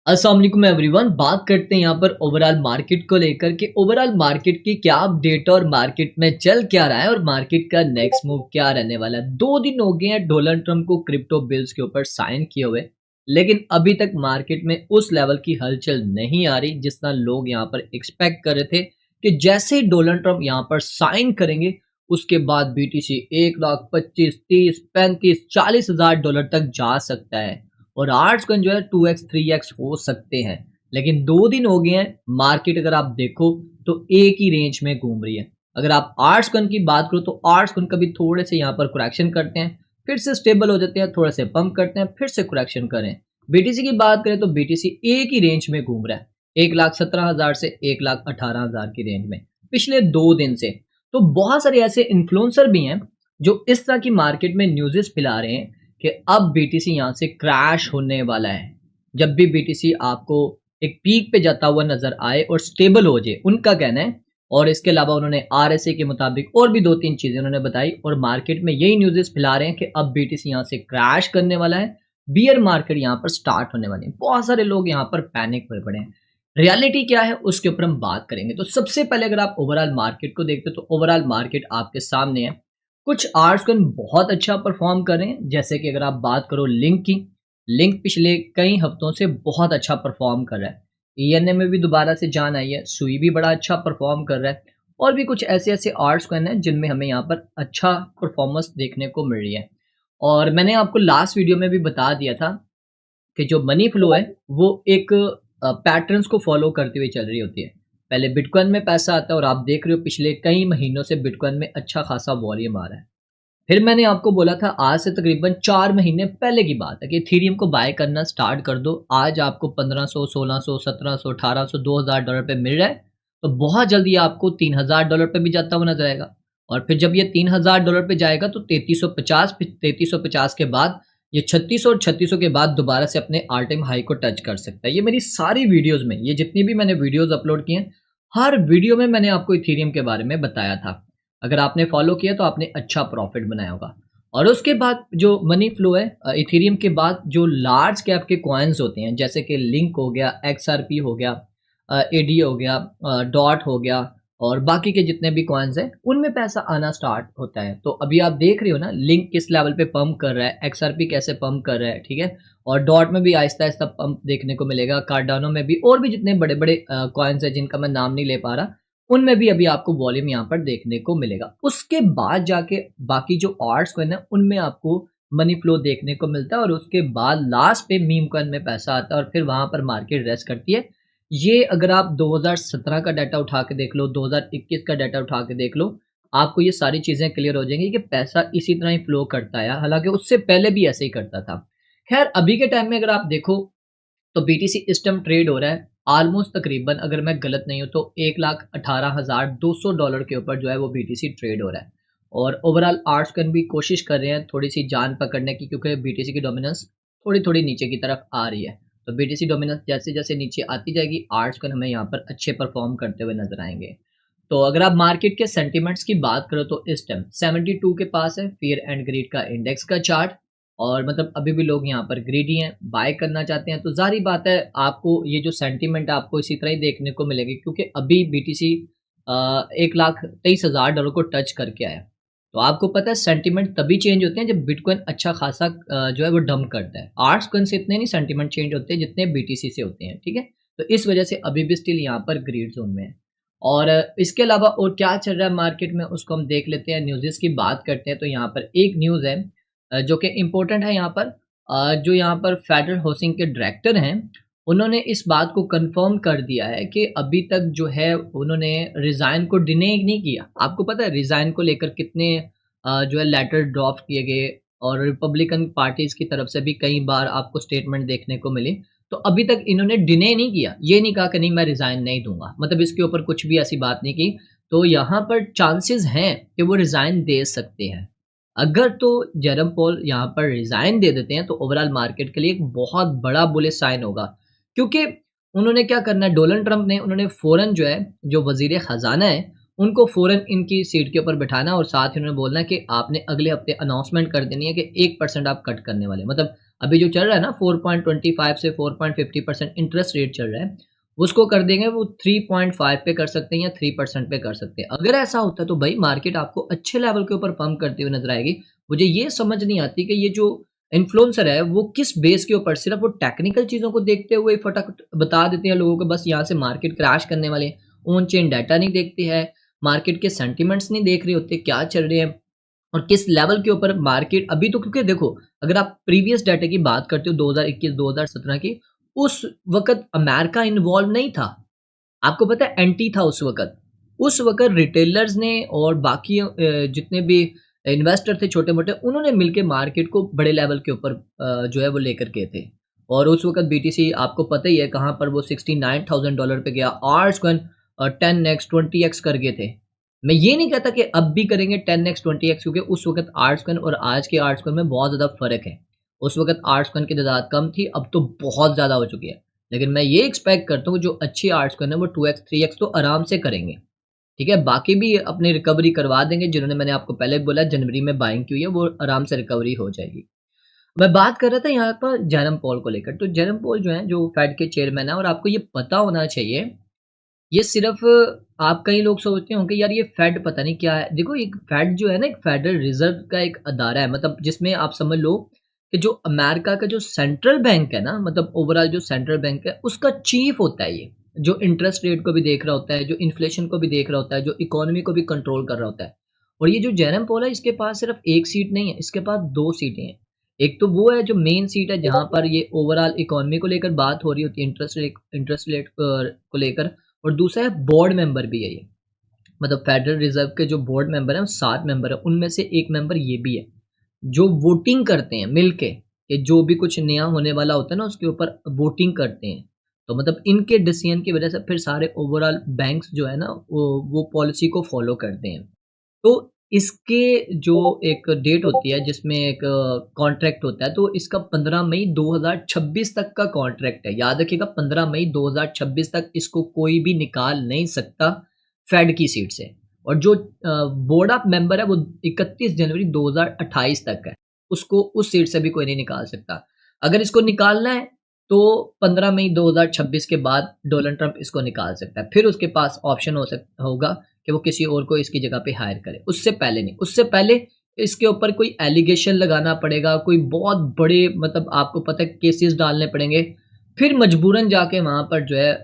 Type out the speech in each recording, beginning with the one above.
अस्सलाम वालेकुम एवरीवन। बात करते हैं यहाँ पर ओवरऑल मार्केट को लेकर के ओवरऑल मार्केट की क्या अपडेट और मार्केट में चल क्या रहा है और मार्केट का नेक्स्ट मूव क्या रहने वाला है। 2 दिन हो गए हैं डोनाल्ड ट्रंप को क्रिप्टो बिल्स के ऊपर साइन किए हुए, लेकिन अभी तक मार्केट में उस लेवल की हलचल नहीं आ रही जितना लोग यहाँ पर एक्सपेक्ट कर रहे थे कि जैसे ही डोनाल्ड ट्रंप यहाँ पर साइन करेंगे उसके बाद बीटीसी 1 लाख 25 30 35 40 हज़ार डॉलर तक जा सकता है और आर्ट्स कन जो है 2x 3x हो सकते हैं। लेकिन 2 दिन हो गए हैं, मार्केट अगर आप देखो तो एक ही रेंज में घूम रही है। अगर आप आर्ट्स कन की बात करो तो आर्ट्स कन कभी थोड़े से यहाँ पर करेक्शन करते हैं, फिर से स्टेबल हो जाते हैं, थोड़े से पंप करते हैं, फिर से करेक्शन करें। बीटीसी की बात करें तो बीटीसी एक ही रेंज में घूम रहा है, 1,17,000 से 1,18,000 की रेंज में पिछले 2 दिन से। तो बहुत सारे ऐसे इन्फ्लुएंसर भी हैं जो इस तरह की मार्केट में न्यूज़ेस फैला रहे हैं कि अब बीटीसी यहाँ से क्रैश होने वाला है। जब भी बीटीसी आपको एक पीक पे जाता हुआ नजर आए और स्टेबल हो जाए, उनका कहना है। और इसके अलावा उन्होंने आरएसए के मुताबिक और भी 2-3 चीजें उन्होंने बताई और मार्केट में यही न्यूज़ेस फैला रहे हैं कि अब बीटीसी यहाँ से क्रैश करने वाला है, बियर मार्केट यहाँ पर स्टार्ट होने वाली है। बहुत सारे लोग यहाँ पर पैनिक हुए पड़े हैं। रियलिटी क्या है उसके ऊपर हम बात करेंगे। तो सबसे पहले अगर आप ओवरऑल मार्केट को देखते हो तो ओवरऑल मार्केट आपके सामने है। कुछ आर्ट्स कन बहुत अच्छा परफॉर्म कर रहे हैं, जैसे कि अगर आप बात करो लिंक की, लिंक पिछले कई हफ्तों से बहुत अच्छा परफॉर्म कर रहा है। ईएनए में भी दोबारा से जान आई है, सुई भी बड़ा अच्छा परफॉर्म कर रहा है और भी कुछ ऐसे ऐसे आर्ट्स कन हैं जिनमें हमें यहाँ पर अच्छा परफॉर्मेंस देखने को मिल रही है। और मैंने आपको लास्ट वीडियो में भी बता दिया था कि जो मनी फ्लो है वो एक पैटर्न्स को फॉलो करते हुए चल रही होती है। पहले बिटकॉइन में पैसा आता है और आप देख रहे हो पिछले कई महीनों से बिटकॉइन में अच्छा खासा वॉल्यूम आ रहा है। फिर मैंने आपको बोला था आज से तकरीबन 4 महीने पहले की बात है कि इथेरियम को बाय करना स्टार्ट कर दो। आज आपको 1500, 1600, 1700, 1800, 2000 डॉलर पे मिल रहा है, तो बहुत जल्दी आपको 3000 डॉलर पे भी जाता हुआ नजर आएगा। और फिर जब ये 3000 डॉलर पे जाएगा तो 3350 के बाद ये 3600 और 3600 के बाद दोबारा से अपने ऑल टाइम हाई को टच कर सकता है। ये मेरी सारी वीडियोस में, ये जितनी भी मैंने वीडियोस अपलोड की हैं, हर वीडियो में मैंने आपको इथेरियम के बारे में बताया था। अगर आपने फॉलो किया तो आपने अच्छा प्रॉफिट बनाया होगा। और उसके बाद जो मनी फ्लो है इथेरियम के बाद जो लार्ज कैप के कॉइन्स होते हैं, जैसे कि लिंक हो गया, एक्सआरपी हो गया, एडी हो गया, डॉट हो गया और बाकी के जितने भी कॉइन्स हैं उनमें पैसा आना स्टार्ट होता है। तो अभी आप देख रहे हो ना, लिंक किस लेवल पे पंप कर रहा है, एक्सआरपी कैसे पंप कर रहा है, ठीक है। और डॉट में भी आहिस्ता आहिस्ता पंप देखने को मिलेगा, कार्डानो में भी, और भी जितने बड़े बड़े कॉइन्स हैं जिनका मैं नाम नहीं ले पा रहा, उनमें भी अभी आपको वॉल्यूम यहाँ पर देखने को मिलेगा। उसके बाद जाके बाकी जो आर्ट्स कॉइन है उनमें आपको मनी फ्लो देखने को मिलता है और उसके बाद लास्ट पे मीम कॉइन में पैसा आता है और फिर वहां पर मार्केट रेस्ट करती है। ये अगर आप 2017 का डाटा उठा के देख लो, 2021 का डाटा उठा के देख लो, आपको ये सारी चीजें क्लियर हो जाएंगी कि पैसा इसी तरह ही फ्लो करता है, हालांकि उससे पहले भी ऐसे ही करता था। खैर अभी के टाइम में अगर आप देखो तो बीटीसी इस टाइम ट्रेड हो रहा है ऑलमोस्ट तकरीबन, अगर मैं गलत नहीं हूं तो 1,18,200 डॉलर के ऊपर जो है वो बीटीसी ट्रेड हो रहा है। और ओवरऑल आर्ट्स कन भी कोशिश कर रहे हैं थोड़ी सी जान पकड़ने की, क्योंकि बीटीसी की डोमिनेंस थोड़ी थोड़ी नीचे की तरफ आ रही है। तो बीटीसी डोमिनेंस जैसे जैसे नीचे आती जाएगी, आर्ट्स कन हमें यहाँ पर अच्छे परफॉर्म करते हुए नजर आएंगे। तो अगर आप मार्केट के सेंटिमेंट्स की बात करो तो इस टाइम 72 के पास है फियर एंड ग्रीड का इंडेक्स का चार्ट। और मतलब अभी भी लोग यहाँ पर ग्रीडी हैं, बाय करना चाहते हैं। तो जाहिर बात है आपको ये जो सेंटीमेंट है आपको इसी तरह ही देखने को मिलेगी, क्योंकि अभी बीटीसी 1,23,000 डॉलर को टच करके आया। तो आपको पता है सेंटीमेंट तभी चेंज होते हैं जब बिटकॉइन अच्छा खासा जो है वो डंप करता है। आर्ट्स कॉइन से इतने नहीं सेंटीमेंट चेंज होते हैं जितने बीटीसी से होते हैं, ठीक है। तो इस वजह से अभी भी स्टिल यहाँ पर ग्रीड जोन में है। और इसके अलावा और क्या चल रहा है मार्केट में उसको हम देख लेते हैं, न्यूज़ेस की बात करते हैं। तो यहाँ पर एक न्यूज़ है जो कि इम्पोर्टेंट है यहाँ पर। जो यहाँ पर फेडरल हाउसिंग के डायरेक्टर हैं, उन्होंने इस बात को कंफर्म कर दिया है कि अभी तक जो है उन्होंने रिज़ाइन को डिने नहीं किया। आपको पता है रिज़ाइन को लेकर कितने जो है लेटर ड्रॉप किए गए और रिपब्लिकन पार्टीज़ की तरफ से भी कई बार आपको स्टेटमेंट देखने को मिली। तो अभी तक इन्होंने डिने नहीं किया, ये नहीं कहा कि नहीं मैं रिज़ाइन नहीं दूंगा, मतलब इसके ऊपर कुछ भी ऐसी बात नहीं की। तो यहाँ पर चांसेस हैं कि वो रिज़ाइन दे सकते हैं। अगर तो जेरम पॉल यहाँ पर रिजाइन दे देते हैं तो ओवरऑल मार्केट के लिए एक बहुत बड़ा बुलिश साइन होगा, क्योंकि उन्होंने क्या करना है, डोनाल्ड ट्रंप ने उन्होंने फौरन जो है जो वजीर खजाना है उनको फौरन इनकी सीट के ऊपर बिठाना और साथ ही उन्होंने बोलना है कि आपने अगले हफ्ते अनाउंसमेंट कर देनी है कि 1% आप कट करने वाले, मतलब अभी जो चल रहा है ना 4.25 से 4.50% इंटरेस्ट रेट चल रहा है, उसको कर देंगे वो 3.5 पे कर सकते हैं या 3% पे कर सकते हैं। अगर ऐसा होता है तो भाई मार्केट आपको अच्छे लेवल के ऊपर पंप करती हुई नज़र आएगी। मुझे ये समझ नहीं आती कि ये जो इन्फ्लुएंसर है वो किस बेस के ऊपर सिर्फ़ वो टेक्निकल चीज़ों को देखते हुए फटाफट बता देते हैं लोगों को बस यहाँ से मार्केट क्रैश करने वाले हैं। ऑन चेन डाटा नहीं देखते हैं, मार्केट के सेंटिमेंट्स नहीं देख रहे होते, क्या चल रहे हैं और किस लेवल के ऊपर मार्केट अभी तो क्योंकि देखो अगर आप प्रीवियस डाटा की बात करते हो 2021-2017 की, उस वक़्त अमेरिका इन्वॉल्व नहीं था। आपको पता है एंटी था उस वक़्त। उस वक़्त रिटेलर्स ने और बाकी जितने भी इन्वेस्टर थे छोटे-मोटे उन्होंने मिलके मार्केट को बड़े लेवल के ऊपर जो है वो लेकर गए थे। और उस वक़्त बीटीसी आपको पता ही है कहाँ पर वो $69,000 पे गया। आर्स कॉइन 10x 20x कर गए थे। मैं ये नहीं कहता कि अब भी करेंगे 10x 20x क्योंकि उस वक़्त आर्स कॉइन और आज के आर्स कॉइन में बहुत ज़्यादा फ़र्क है। उस वक़्त आर्स कॉइन की तादाद कम थी, अब तो बहुत ज़्यादा हो चुकी है। लेकिन मैं ये एक्सपेक्ट करता हूँ जो अच्छी आर्ट्स कॉइन है वो 2x 3x तो आराम से करेंगे, ठीक है? बाकी भी अपनी रिकवरी करवा देंगे जिन्होंने मैंने आपको पहले बोला जनवरी में बाइंग की हुई है वो आराम से रिकवरी हो जाएगी। मैं बात कर रहा था यहाँ पर जेरम पॉल को लेकर, तो जेरम पॉल जो है जो फेड के चेयरमैन है और आपको ये पता होना चाहिए, ये सिर्फ़ आप कई लोग सोचते होंगे यार ये फेड पता नहीं क्या है? देखो एक फेड जो है ना एक फेडरल रिज़र्व का एक अदारा है मतलब जिसमें आप समझ लो कि जो अमेरिका का जो सेंट्रल बैंक है ना मतलब ओवरऑल जो सेंट्रल बैंक है उसका चीफ होता है ये। जो इंटरेस्ट रेट को भी देख रहा होता है, जो इन्फ्लेशन को भी देख रहा होता है, जो इकोनॉमी को भी कंट्रोल कर रहा होता है। और ये जो जेरम पोल है इसके पास सिर्फ़ 1 सीट नहीं है, इसके पास 2 सीटें हैं। एक तो वो है जो मेन सीट है जहाँ पर ये ओवरऑल इकोनॉमी को लेकर बात हो रही होती है इंटरेस्ट रेट को लेकर और दूसरा है बोर्ड मेंबर भी है ये। मतलब फेडरल रिज़र्व के जो बोर्ड मेंबर हैं, 7 मेंबर हैं, उनमें से एक मेंबर ये भी है, जो वोटिंग करते हैं मिलके कि जो भी कुछ नया होने वाला होता है ना, उसके ऊपर वोटिंग करते हैं। तो मतलब इनके डिसीजन की वजह से फिर सारे ओवरऑल बैंक्स जो है ना, वो पॉलिसी को फॉलो करते हैं। तो इसके जो एक डेट होती है जिसमें एक कॉन्ट्रैक्ट होता है तो इसका 15 मई 2026 तक का कॉन्ट्रैक्ट है। याद रखिएगा 15 मई 2026 तक इसको कोई भी निकाल नहीं सकता फेड की सीट से। और जो बोर्ड ऑफ मेंबर है वो 31 जनवरी 2028 तक है। उसको उस सीट से भी कोई नहीं निकाल सकता। अगर इसको निकालना है तो 15 मई 2026 के बाद डोनाल्ड ट्रंप इसको निकाल सकता है। फिर उसके पास ऑप्शन होगा कि वो किसी और को इसकी जगह पे हायर करे, उससे पहले नहीं। उससे पहले इसके ऊपर कोई एलिगेशन लगाना पड़ेगा, कोई बहुत बड़े मतलब आपको पता है केसेस डालने पड़ेंगे, फिर मजबूरन जाके वहाँ पर जो है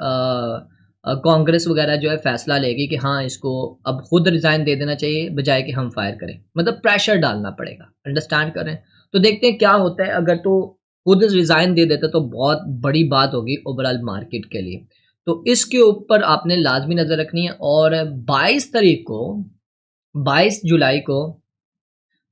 कांग्रेस वगैरह जो है फैसला लेगी कि हाँ, इसको अब खुद रिज़ाइन दे देना चाहिए बजाए कि हम फायर करें। मतलब प्रेशर डालना पड़ेगा, अंडरस्टैंड कर रहे हैं? तो देखते हैं क्या होता है अगर तो खुद रिज़ाइन दे देता तो बहुत बड़ी बात होगी ओवरऑल मार्केट के लिए। तो इसके ऊपर आपने लाज़मी नज़र रखनी है और 22 तारीख को 22 जुलाई को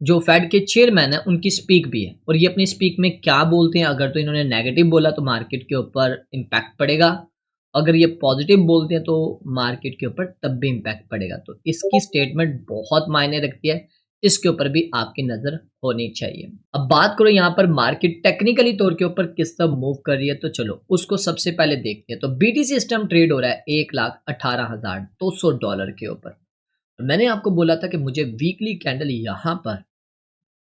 जो फेड के चेयरमैन हैं उनकी स्पीक भी है और ये अपनी स्पीक में क्या बोलते हैं अगर तो इन्होंने नेगेटिव बोला तो मार्केट के ऊपर इम्पैक्ट पड़ेगा, अगर ये पॉजिटिव बोलते हैं तो मार्केट के ऊपर तब भी इम्पैक्ट पड़ेगा। तो इसकी स्टेटमेंट बहुत मायने रखती है, इसके ऊपर भी आपकी नज़र होनी चाहिए। अब बात करो यहाँ पर मार्केट टेक्निकली तौर के ऊपर किस तरह मूव कर रही है तो चलो उसको सबसे पहले देखते हैं। तो बीटीसी इस टाइम ट्रेड हो रहा है $1,18,200 के ऊपर। मैंने आपको बोला था कि मुझे वीकली कैंडल यहाँ पर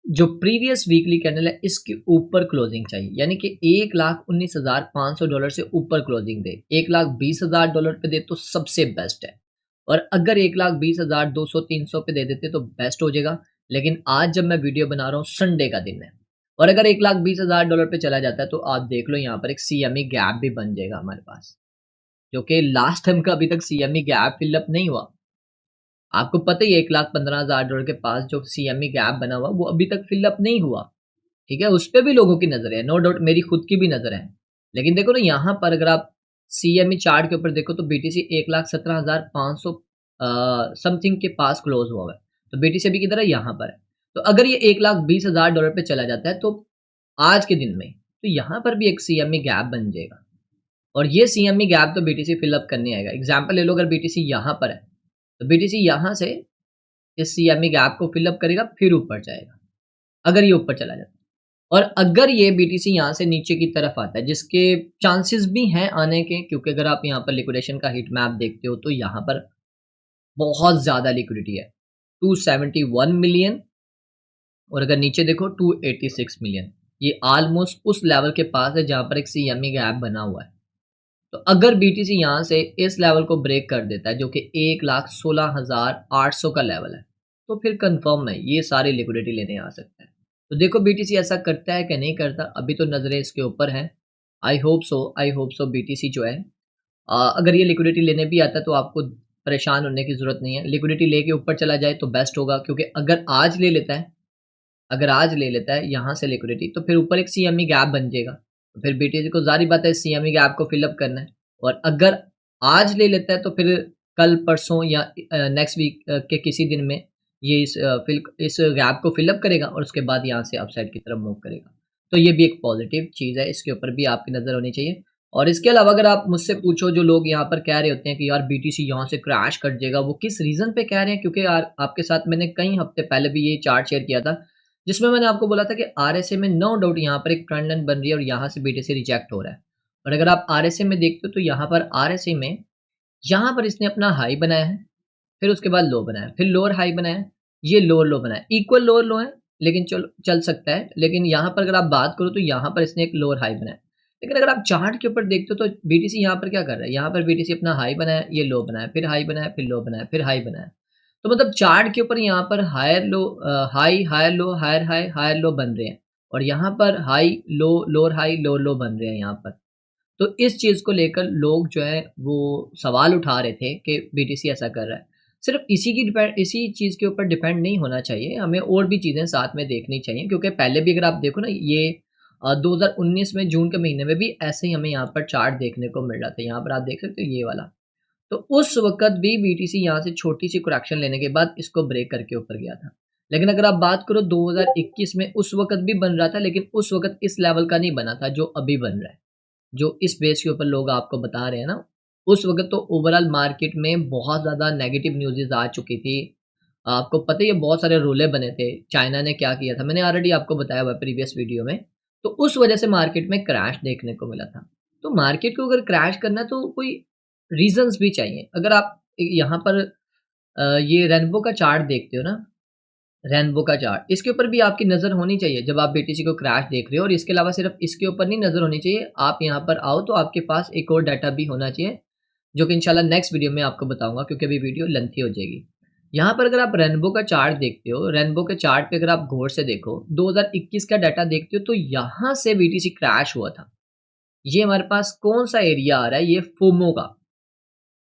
जो प्रीवियस वीकली कैंडल है इसके ऊपर क्लोजिंग चाहिए यानी कि $1,19,500 से ऊपर क्लोजिंग दे। $1,20,000 पे दे तो सबसे बेस्ट है और अगर 1,20,000 200 300 पे दे देते तो बेस्ट हो जाएगा। लेकिन आज जब मैं वीडियो बना रहा हूँ संडे का दिन है और अगर $1,20,000 पे चला जाता है तो आप देख लो यहाँ पर एक सीएमई गैप भी बन जाएगा हमारे पास, जो कि लास्ट टाइम का अभी तक सीएमई गैप फिलअप नहीं हुआ। आपको पता ही है $1,15,000 के पास जो सीएमई गैप बना हुआ वो अभी तक फिलअप नहीं हुआ। ठीक है, उस पे भी लोगों की नज़र है, नो डाउट मेरी खुद की भी नज़र है। लेकिन देखो ना यहाँ पर अगर आप सीएमई चार्ट के ऊपर देखो तो बीटीसी 1,17,500 समथिंग के पास क्लोज हुआ है। तो बीटीसी अभी किधर है? यहाँ पर है। तो अगर ये $1,20,000 पे चला जाता है तो आज के दिन में तो यहाँ पर भी एक सीएमई गैप बन जाएगा और ये सीएमई गैप तो बीटीसी फिलअप करने आएगा। एग्जाम्पल ले लो अगर बीटीसी यहाँ पर है तो बीटीसी यहाँ से इस सीएमई गैप को फिलअप करेगा फिर ऊपर जाएगा अगर ये ऊपर चला जाता है। और अगर ये बीटीसी यहाँ से नीचे की तरफ आता है जिसके चांसेस भी हैं आने के, क्योंकि अगर आप यहाँ पर लिक्विडेशन का हीट मैप देखते हो तो यहाँ पर बहुत ज़्यादा लिक्विडिटी है 271 मिलियन और अगर नीचे देखो 286 मिलियन। ये ऑलमोस्ट उस लेवल के पास है जहाँ पर एक CME गैप बना हुआ है। तो अगर BTC यहाँ से इस लेवल को ब्रेक कर देता है जो कि 1,16,800 का लेवल है, तो फिर कंफर्म है ये सारी लिक्विडिटी लेने आ सकता है। तो देखो BTC ऐसा करता है कि नहीं करता, अभी तो नज़रें इसके ऊपर हैं। आई होप सो BTC जो है अगर ये लिक्विडिटी लेने भी आता है तो आपको परेशान होने की ज़रूरत नहीं है। लिक्विडिटी लेके ऊपर चला जाए तो बेस्ट होगा, क्योंकि अगर आज ले लेता है यहाँ से लिक्विडिटी, तो फिर ऊपर एक CME गैप बन जाएगा। तो फिर BTC को ज़ाहिर बात है CME गैप को फिलअप करना है, और अगर आज ले लेता है तो फिर कल परसों या नेक्स्ट वीक के किसी दिन में ये इस गैप को फिलअप करेगा और उसके बाद यहाँ से अपसाइड की तरफ मूव करेगा। तो ये भी एक पॉजिटिव चीज़ है, इसके ऊपर भी आपकी नज़र होनी चाहिए। और इसके अलावा अगर आप मुझसे पूछो, जो लोग यहाँ पर कह रहे होते हैं कि यार BTC यहाँ से क्रैश कर जाएगा, वो किस रीज़न पे कह रहे हैं? क्योंकि यार आपके साथ मैंने कई हफ्ते पहले भी ये चार्ट शेयर किया था, जिसमें मैंने आपको बोला था कि RSI में नो डाउट यहाँ पर एक ट्रेंड लाइन बन रही है और यहाँ से BTC रिजेक्ट हो रहा है। और अगर आप RSI में देखते हो तो यहाँ पर RSI में यहाँ पर इसने अपना हाई बनाया है, फिर उसके बाद लो बनाया, फिर लोअर हाई बनाया, ये लोअर लो बनाया, इक्वल लोअर लो है, लेकिन चल सकता है। लेकिन यहाँ पर अगर आप बात करो तो यहाँ पर इसने एक लोअर हाई बनाया। लेकिन अगर आप चार्ट के ऊपर देखते हो तो BTC यहाँ पर क्या कर रहा है, यहाँ पर BTC अपना हाई बनाया, ये लो बनाया, फिर हाई बनाया, फिर लो बनाया, फिर हाई बनाया। तो मतलब चार्ट के ऊपर यहाँ पर higher low, high higher low, higher high higher low बन रहे हैं, और यहाँ पर high low, lower high, lower low बन रहे हैं यहाँ पर। तो इस चीज़ को लेकर लोग जो है वो सवाल उठा रहे थे कि BTC ऐसा कर रहा है। सिर्फ इसी चीज़ के ऊपर डिपेंड नहीं होना चाहिए, हमें और भी चीज़ें साथ में देखनी चाहिए, क्योंकि पहले भी अगर आप देखो ना, ये 2019 में जून के महीने में भी ऐसे ही हमें यहाँ पर चार्ट देखने को मिल रहा था। यहाँ पर आप देख सकते हो ये वाला। तो उस वक़्त भी BTC यहाँ से छोटी-सी करेक्शन लेने के बाद इसको ब्रेक करके ऊपर गया था। लेकिन अगर आप बात करो 2021 में, उस वक़्त भी बन रहा था, लेकिन उस वक़्त इस लेवल का नहीं बना था जो अभी बन रहा है। जो इस बेस के ऊपर लोग आपको बता रहे हैं ना, उस वक़्त तो ओवरऑल मार्केट में बहुत ज़्यादा नेगेटिव न्यूज़ेज़ आ चुकी थी। आपको पता ही है बहुत सारे रोले बने थे, चाइना ने क्या किया था, मैंने ऑलरेडी आपको बताया हुआ है प्रीवियस वीडियो में। तो उस वजह से मार्केट में क्रैश देखने को मिला था। तो मार्केट को अगर क्रैश करना है तो कोई रीज़न्स भी चाहिए। अगर आप यहाँ पर ये रेनबो का चार्ट देखते हो ना, रेनबो का चार्ट, इसके ऊपर भी आपकी नज़र होनी चाहिए जब आप BTC को क्रैश देख रहे हो। और इसके अलावा सिर्फ इसके ऊपर नहीं नज़र होनी चाहिए, आप यहाँ पर आओ तो आपके पास एक और डाटा भी होना चाहिए, जो कि इंशाल्लाह नेक्स्ट वीडियो में आपको बताऊंगा, क्योंकि अभी वीडियो लेंथी हो जाएगी। यहाँ पर अगर आप रेनबो का चार्ट देखते हो, रेनबो के चार्ट पे अगर आप गौर से देखो, 2021 का डाटा देखते हो, तो यहाँ से BTC क्रैश हुआ था। ये हमारे पास कौन सा एरिया आ रहा है, ये फोमो का,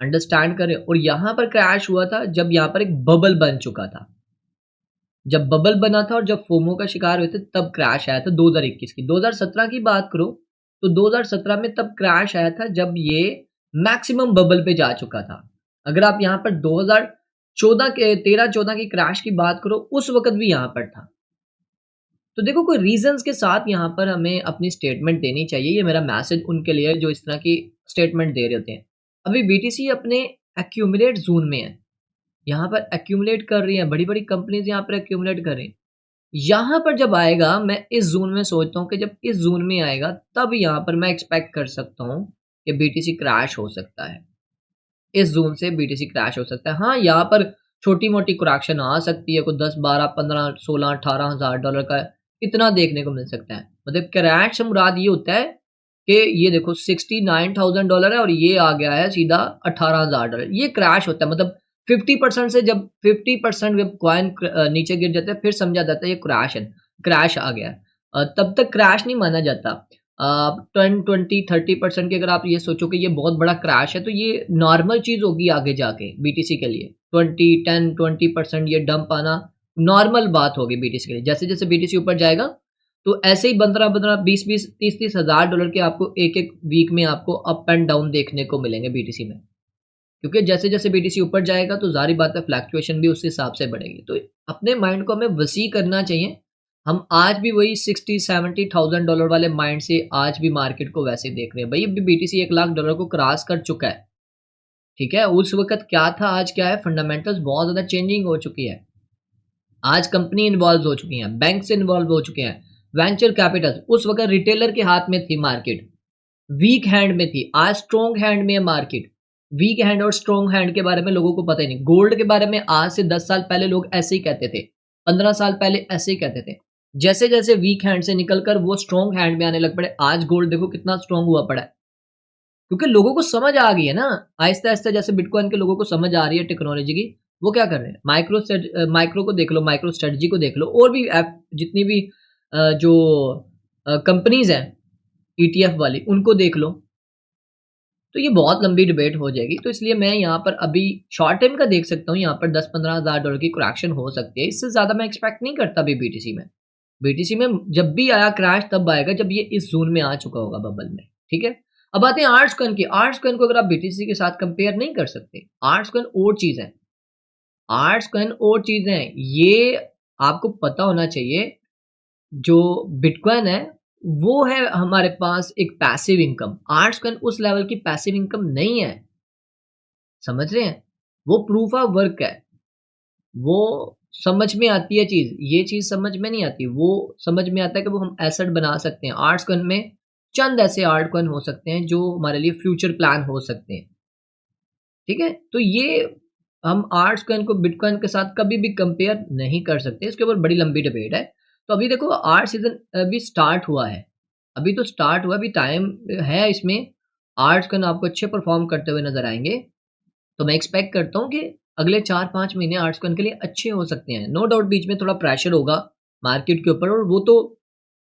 अंडरस्टैंड करें। और यहाँ पर क्रैश हुआ था जब यहाँ पर एक बबल बन चुका था। जब बबल बना था और जब फोमो का शिकार हुए थे तब क्रैश आया था 2021 की। 2017 की बात करो तो 2017 में तब क्रैश आया था जब ये मैक्सिमम बबल पे जा चुका था। अगर आप यहाँ पर 2014 के 13-14 की क्रैश की बात करो, उस वक़्त भी यहाँ पर था। तो देखो कोई रीज़न्स के साथ यहाँ पर हमें अपनी स्टेटमेंट देनी चाहिए। ये मेरा मैसेज उनके लिए है जो इस तरह की स्टेटमेंट दे रहे होते हैं। अभी BTC अपने एक्यूमुलेट ज़ोन में है। यहाँ पर एक्यूमुलेट कर रही हैं, बड़ी-बड़ी कंपनीज़ यहाँ पर एक्यूमुलेट कर रही हैं। यहाँ पर जब आएगा, मैं इस ज़ोन में सोचता हूँ कि जब इस ज़ोन में आएगा तब यहाँ पर मैं एक्सपेक्ट कर सकता हूँ कि BTC क्रैश हो सकता है। इस ज़ोन से BTC क्रैश हो सकता है। हाँ, यहाँ पर छोटी-मोटी करेक्शन आ सकती है, कोई 10, 12, 15, 16, 18 हज़ार डॉलर का इतना देखने को मिल सकता है। मतलब क्रैश से मुराद ये होता है कि ये देखो $69,000 है और ये आ गया है सीधा $18,000। ये क्रैश होता है, मतलब 50% से जब 50% जब कॉइन नीचे गिर जाता है, फिर समझा जाता है ये क्रैश आ गया है। तब तक क्रैश नहीं माना जाता। 10, 20, 30% की अगर आप ये सोचो कि ये बहुत बड़ा क्रैश है, तो ये नॉर्मल चीज़ होगी आगे जाके BTC के लिए। 10-20% ये डंप आना नॉर्मल बात होगी BTC के लिए। जैसे-जैसे BTC ऊपर जाएगा, तो ऐसे ही 15-15, 20-20, 30-30 हज़ार डॉलर के आपको एक-एक वीक में आपको अप एंड डाउन देखने को मिलेंगे BTC में। क्योंकि जैसे-जैसे BTC ऊपर जाएगा तो ज़ाहिर बात है फ्लक्चुएशन भी उस हिसाब से बढ़ेगी। तो अपने माइंड को हमें वसी करना चाहिए। हम आज भी वही 60-70,000 डॉलर वाले माइंड से आज भी मार्केट को वैसे देख रहे हैं। भई अभी BTC $1,00,000 को क्रॉस कर चुका है। ठीक है? उस वक़्त क्या था, आज क्या है, फंडामेंटल्स बहुत ज़्यादा चेंजिंग हो चुकी है। आज कंपनी इन्वॉल्व हो चुकी हैं, बैंक्स इन्वॉल्व हो चुके हैं, वेंचर कैपिटल्स। उस वक़्त रिटेलर के हाथ में थी मार्केट, वीक हैंड में थी, आज स्ट्रॉन्ग हैंड में है मार्केट। वीक हैंड और स्ट्रॉन्ग हैंड के बारे में लोगों को पता ही नहीं। गोल्ड के बारे में आज से 10 साल पहले लोग ऐसे ही कहते थे, 15 साल पहले ऐसे ही कहते थे। जैसे जैसे वीक हैंड से निकलकर वो स्ट्रॉन्ग हैंड में आने लग पड़े। आज गोल्ड देखो कितना स्ट्रॉन्ग हुआ पड़ा है, क्योंकि लोगों को समझ आ गई है ना। आहिस्ता-आहिस्ता जैसे बिटकॉइन के लोगों को समझ आ रही है टेक्नोलॉजी की, वो क्या कर रहे हैं, माइक्रो को देख लो, माइक्रो स्ट्रेटजी को देख लो, और भी ऐप जितनी भी जो कंपनीज़ हैं ईटीएफ वाली, उनको देख लो। तो ये बहुत लंबी डिबेट हो जाएगी, तो इसलिए मैं यहाँ पर अभी शॉर्ट टाइम का देख सकता हूँ, यहाँ पर 10-15 हज़ार डॉलर की क्रैक्शन हो सकती है। इससे ज़्यादा मैं एक्सपेक्ट नहीं करता अभी बीटीसी में। बीटीसी में जब भी आया क्रैश तब आएगा जब ये इस ज़ोन में आ चुका होगा बबल में, ठीक है? अब आते हैं आर्ट्स कॉइन की। आर्ट्स कॉइन को अगर आप बीटीसी के साथ कंपेयर नहीं कर सकते। आर्ट्स कॉइन और चीज़ है। आर्ट्स कॉइन और चीज़ है। ये आपको पता होना चाहिए, जो बिटकॉइन है वो है हमारे पास एक पैसिव इनकम। आर्ट्स कॉइन उस लेवल की पैसिव इनकम नहीं है, समझ रहे हैं? वो प्रूफ ऑफ वर्क है। वो समझ में आती है चीज़, ये चीज़ समझ में नहीं आती। वो समझ में आता है कि वो हम एसेट बना सकते हैं। आर्ट्स कॉइन में चंद ऐसे आर्ट कॉइन हो सकते हैं जो हमारे लिए फ्यूचर प्लान हो सकते हैं, ठीक है? तो ये हम आर्ट्स कॉइन को बिटकॉइन के साथ कभी भी कंपेयर नहीं कर सकते। इसके ऊपर बड़ी लंबी डिबेट है। तो अभी देखो आर्ट सीज़न अभी स्टार्ट हुआ है। अभी तो स्टार्ट हुआ, अभी टाइम है इसमें। आर्ट्स कॉइन आपको अच्छे परफ़ॉर्म करते हुए नज़र आएँगे। तो मैं एक्सपेक्ट करता हूँ कि अगले 4-5 महीने आर्ट्स कॉइन के लिए अच्छे हो सकते हैं। नो डाउट बीच में थोड़ा प्रेशर होगा मार्केट के ऊपर, और वो तो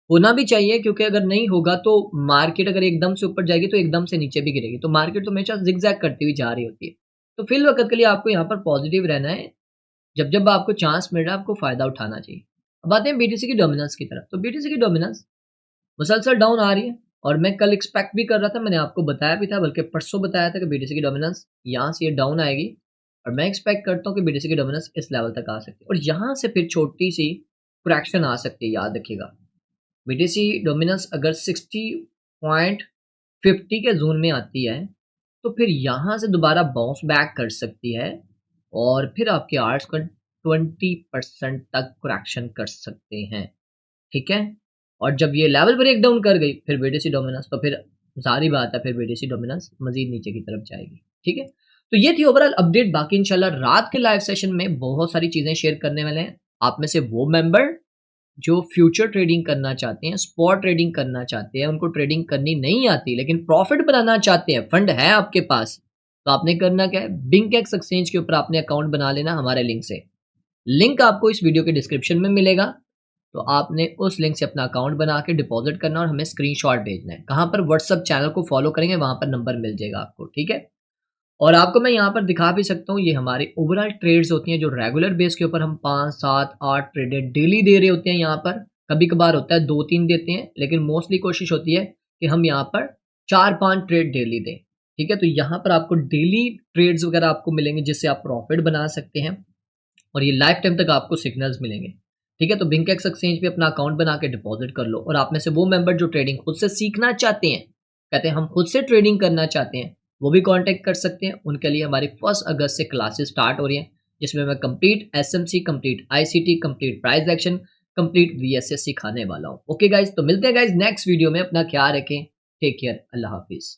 होना भी चाहिए, क्योंकि अगर नहीं होगा तो मार्केट अगर एकदम से ऊपर जाएगी तो एकदम से नीचे भी गिरेगी। तो मार्केट तो हमेशा ज़िगज़ैग करती हुई जा रही होती है। तो फ़िलवक़्त के लिए आपको यहाँ पर पॉज़िटिव रहना है। जब-जब आपको चांस मिल रहा है आपको फ़ायदा उठाना चाहिए। अब आते हैं बीटीसी की डोमिनेंस की तरफ। तो बीटीसी की डोमिनेंस मुसलसल डाउन आ रही है, और मैं कल एक्सपेक्ट भी कर रहा था, मैंने आपको बताया भी था, बल्कि परसों बताया था कि बीटीसी की डोमिनेंस यहाँ से ये डाउन आएगी, और मैं एक्सपेक्ट करता हूँ कि बीटीसी की डोमिनेंस इस लेवल तक आ सकती है, और यहाँ से फिर छोटी-सी क्रैक्शन आ सकती है, याद रखिएगा। बीटीसी डोमिनेंस अगर 60.50 के ज़ोन में आती है, तो फिर यहाँ से दोबारा बाउंस बैक कर सकती है, और फिर आपके आर्ट्स को 20% तक क्रैक्शन कर सकते हैं, ठीक है? और जब ये लेवल ब्रेक डाउन कर गई फिर बीटीसी डोमिनेंस, तो फिर ज़ाहिर-सी बात है फिर बीटीसी डोमिनेंस मज़ीद नीचे की तरफ जाएगी, ठीक है? तो ये थी ओवरऑल अपडेट। बाकी इंशाल्लाह रात के लाइव सेशन में बहुत सारी चीज़ें शेयर करने वाले हैं। आप में से वो मेंबर जो फ्यूचर ट्रेडिंग करना चाहते हैं, स्पॉट ट्रेडिंग करना चाहते हैं, उनको ट्रेडिंग करनी नहीं आती लेकिन प्रॉफिट बनाना चाहते हैं, फंड है आपके पास, तो आपने करना क्या है, बिंकेक्स एक्सचेंज के ऊपर आपने अकाउंट बना लेना हमारे लिंक से। लिंक आपको इस वीडियो के डिस्क्रिप्शन में मिलेगा, तो आपने उस लिंक से अपना अकाउंट बना के डिपॉजिट करना और हमें स्क्रीनशॉट भेजना है। कहाँ पर, व्हाट्सएप चैनल को फॉलो करेंगे, वहाँ पर नंबर मिल जाएगा आपको, ठीक है? और आपको मैं यहाँ पर दिखा भी सकता हूँ, ये हमारी ओवरऑल ट्रेड्स होती हैं जो रेगुलर बेस के ऊपर हम 5, 7, 8 ट्रेडेड डेली दे रहे होते हैं यहाँ पर। कभी-कभार होता है 2-3 देते हैं, लेकिन मोस्टली कोशिश होती है कि हम यहाँ पर 4-5 ट्रेड डेली दें, ठीक है? तो यहाँ पर आपको डेली ट्रेड्स वगैरह आपको मिलेंगे जिससे आप प्रॉफिट बना सकते हैं, और ये लाइफ टाइम तक आपको सिग्नल्स मिलेंगे, ठीक है? तो बिंकेक्स एक्सचेंज पे अपना अकाउंट बना के डिपॉजिट कर लो, और आप में से वो मेंबर जो ट्रेडिंग खुद से सीखना चाहते हैं, कहते हैं हम खुद से ट्रेडिंग करना चाहते हैं, वो भी कांटेक्ट कर सकते हैं। उनके लिए हमारी 1 अगस्त से क्लासेस स्टार्ट हो रही हैं, जिसमें मैं complete SMC, complete ICT, complete price action, complete VSS सिखाने वाला हूँ। ओके गाइज, तो मिलते हैं गाइज नेक्स्ट वीडियो में। अपना ख्याल रखें, टेक केयर, अल्लाह हाफिज़।